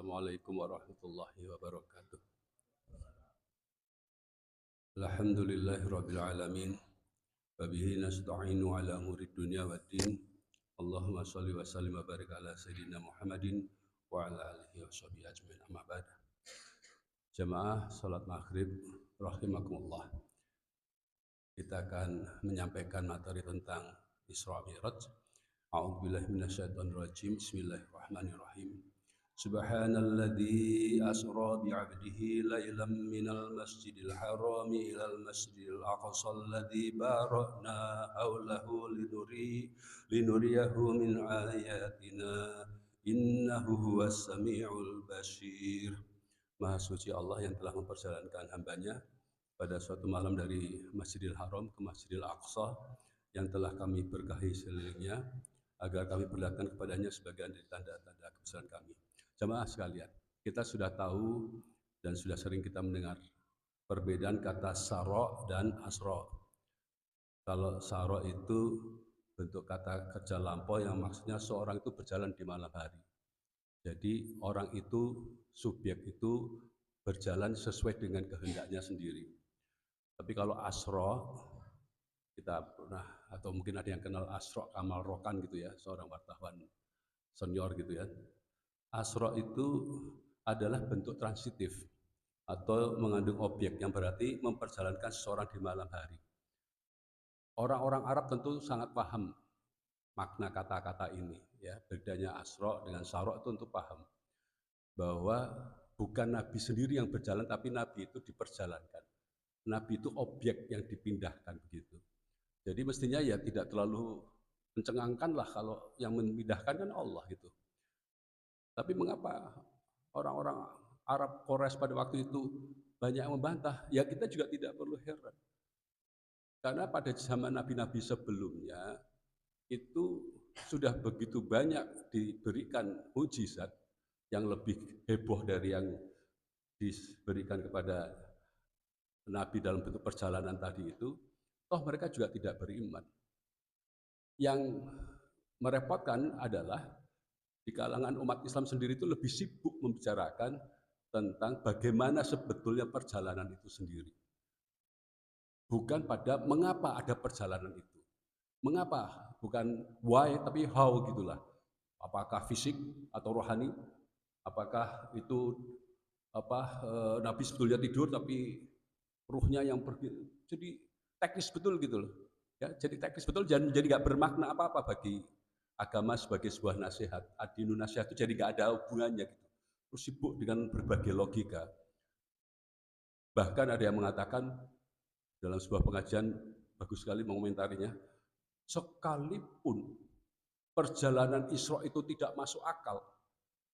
Assalamualaikum warahmatullahi wabarakatuh. Alhamdulillahirabbil alamin. Wa bihi nasta'inu ala umuri dunya waddin. Allahumma shalli wa sallim wa barik ala sayyidina Muhammadin wa ala alihi washabihi ajmain. Amma ba'd. Jamaah salat maghrib rahimakumullah. Kita akan menyampaikan materi tentang Isra Mi'raj. A'udzubillahi minasyaitonir rajim. Bismillahirrahmanirrahim. Subhanalladzi asra bi'abdihi lailan minal masjidil harami ilal masjidil aqsal ladzi barakna haulahu linuriyahu min ayatina innahu huwas samiul basir. Maha suci Allah yang telah memperjalankan hambanya pada suatu malam dari Masjidil Haram ke Masjidil Aqsa yang telah kami berkahi sekelilingnya agar kami perlihatkan kepadanya sebagian dari tanda-tanda kebesaran kami. Jemaah sekalian, kita sudah tahu dan sudah sering kita mendengar perbedaan kata saro dan asro. Kalau saro itu bentuk kata kerja lampau yang maksudnya seorang itu berjalan di malam hari. Jadi orang itu, subjek itu berjalan sesuai dengan kehendaknya sendiri. Tapi kalau asro, kita pernah atau mungkin ada yang kenal Asro Kamal Rokan gitu ya, seorang wartawan senior gitu ya. Asro itu adalah bentuk transitif atau mengandung objek yang berarti memperjalankan seseorang di malam hari. Orang-orang Arab tentu sangat paham makna kata-kata ini ya. Bedanya asro dengan saro itu untuk paham bahwa bukan Nabi sendiri yang berjalan tapi Nabi itu diperjalankan. Nabi itu objek yang dipindahkan begitu. Jadi mestinya ya tidak terlalu mencengangkan lah kalau yang memindahkan kan Allah gitu. Tapi mengapa orang-orang Arab Quraisy pada waktu itu banyak yang membantah? Ya kita juga tidak perlu heran. Karena pada zaman nabi-nabi sebelumnya itu sudah begitu banyak diberikan mukjizat yang lebih heboh dari yang diberikan kepada Nabi dalam bentuk perjalanan tadi itu, toh mereka juga tidak beriman. Yang merepotkan adalah di kalangan umat Islam sendiri itu lebih sibuk membicarakan tentang bagaimana sebetulnya perjalanan itu sendiri. Bukan pada mengapa ada perjalanan itu. Mengapa? Bukan why tapi how gitulah. Apakah fisik atau rohani? Apakah itu Nabi sebetulnya tidur tapi ruhnya yang pergi. Jadi teknis betul gitu loh. Ya, jadi teknis betul jadi nggak bermakna apa-apa bagi agama sebagai sebuah nasihat. Adinu nasihat itu jadi nggak ada hubungannya gitu. Terus sibuk dengan berbagai logika. Bahkan ada yang mengatakan dalam sebuah pengajian bagus sekali mengomentarinya, sekalipun perjalanan Isra itu tidak masuk akal,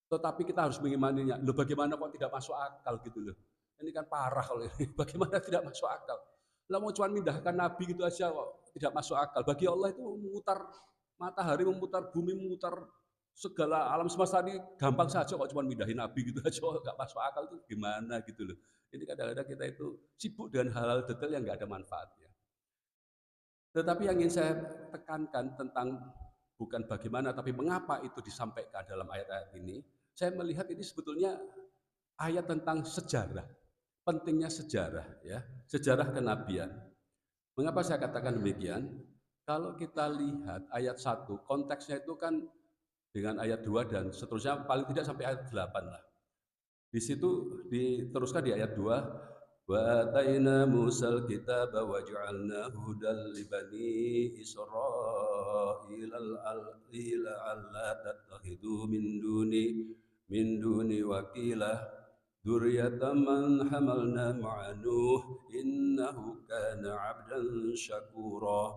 tetapi kita harus mengimaninya. Loh bagaimana kok tidak masuk akal gitu loh. Ini kan parah kalau ini. Bagaimana tidak masuk akal? Lah mau cuma mindahkan Nabi gitu aja kok tidak masuk akal. Bagi Allah itu memutar matahari, memutar bumi, memutar segala alam semesta ini gampang saja kok cuma mindahin Nabi gitu aja kok nggak masuk akal itu gimana gitu loh. Ini kadang-kadang kita itu sibuk dengan hal-hal detail yang nggak ada manfaatnya. Tetapi yang ingin saya tekankan tentang bukan bagaimana tapi mengapa itu disampaikan dalam ayat-ayat ini, saya melihat ini sebetulnya ayat tentang sejarah, pentingnya sejarah ya, sejarah kenabian. Mengapa saya katakan demikian? Kalau kita lihat ayat 1, konteksnya itu kan dengan ayat 2 dan seterusnya paling tidak sampai ayat 8 lah. Di situ diteruskan di ayat 2, wa ataina Musal kitaba wa ja'alna hudal li bani Israil alla tattakhidu min duni wakila dzurriyyatan man hamalna ma'a Nuh innahu kana 'abdan syakura.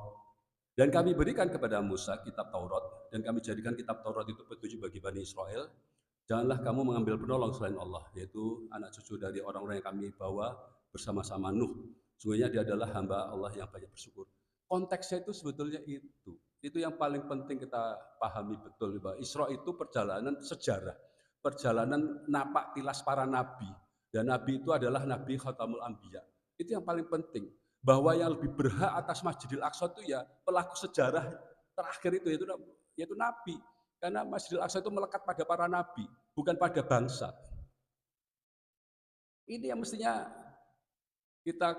Dan kami berikan kepada Musa kitab Taurat dan kami jadikan kitab Taurat itu petunjuk bagi Bani Israel. Janganlah kamu mengambil penolong selain Allah, yaitu anak cucu dari orang-orang yang kami bawa bersama-sama Nuh. Sungguhnya dia adalah hamba Allah yang banyak bersyukur. Konteksnya itu sebetulnya itu. Itu yang paling penting kita pahami betul bahwa Isra itu perjalanan sejarah, perjalanan napak tilas para nabi. Dan nabi itu adalah Nabi Khatamul Anbiya. Itu yang paling penting. Bahwa yang lebih berhak atas Masjidil Aqsa itu ya pelaku sejarah terakhir itu yaitu Nabi. Karena Masjidil Aqsa itu melekat pada para nabi, bukan pada bangsa. Ini yang mestinya kita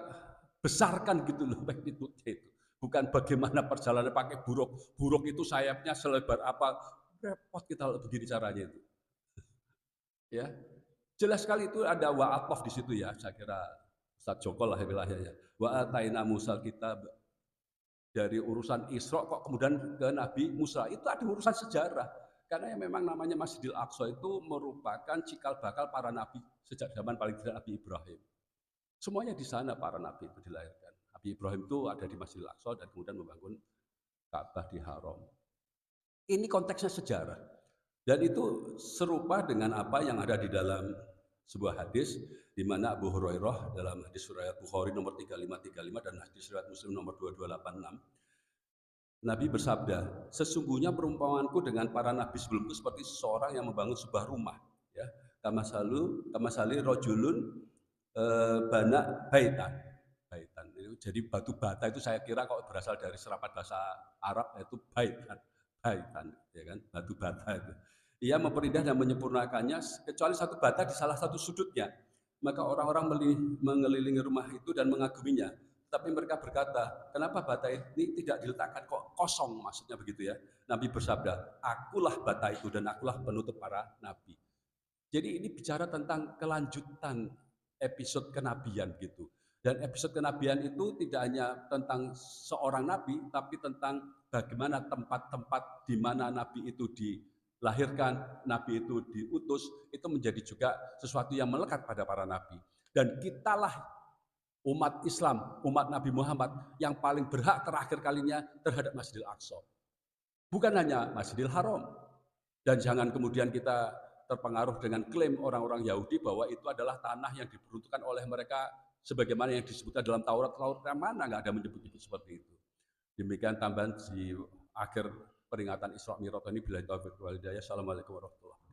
besarkan gitu loh magnitude itu. Bukan bagaimana perjalanan pakai buruk. Buruk itu sayapnya selebar apa, repot kita begini caranya itu. Ya, jelas sekali itu ada wa'atof di situ ya, saya kira Ustaz Joko lah wilayahnya. Wa ataina Musal kitab, dari urusan Isra kok kemudian ke Nabi Musa, itu ada urusan sejarah. Karena yang memang namanya Masjidil Aqsa itu merupakan cikal bakal para nabi sejak zaman paling tidak Nabi Ibrahim. Semuanya di sana para nabi itu dilahirkan. Nabi Ibrahim itu ada di Masjidil Aqsa dan kemudian membangun Ka'bah di Haram. Ini konteksnya sejarah. Dan itu serupa dengan apa yang ada di dalam sebuah hadis di mana Abu Hurairah dalam hadis riwayat Bukhari nomor 3535 dan hadis riwayat Muslim nomor 2286, Nabi bersabda, sesungguhnya perumpamanku dengan para nabi sebelum itu seperti seseorang yang membangun sebuah rumah, ya. Kamasali rojulun bana baitan. Jadi batu bata itu saya kira kalau berasal dari serapan bahasa Arab yaitu baitan, ya kan, batu bata itu. Ia memperindah dan menyempurnakannya kecuali satu bata di salah satu sudutnya. Maka orang-orang mengelilingi rumah itu dan mengaguminya. Tapi mereka berkata, kenapa bata ini tidak diletakkan kok kosong, maksudnya begitu ya. Nabi bersabda, akulah bata itu dan akulah penutup para nabi. Jadi ini bicara tentang kelanjutan episode kenabian gitu. Dan episode kenabian itu tidak hanya tentang seorang nabi, tapi tentang bagaimana tempat-tempat di mana nabi itu dilahirkan, nabi itu diutus, itu menjadi juga sesuatu yang melekat pada para nabi. Dan kitalah umat Islam, umat Nabi Muhammad yang paling berhak terakhir kalinya terhadap Masjidil Aqsa. Bukan hanya Masjidil Haram. Dan jangan kemudian kita terpengaruh dengan klaim orang-orang Yahudi bahwa itu adalah tanah yang diperuntukkan oleh mereka sebagaimana yang disebutkan dalam Taurat. Taurat yang mana nggak ada menyebut-nyebut seperti itu. Demikian tambahan di akhir peringatan Isra Mi'raj ini. Billahi taufiq wal hidayah. Assalamualaikum warahmatullahi wabarakatuh.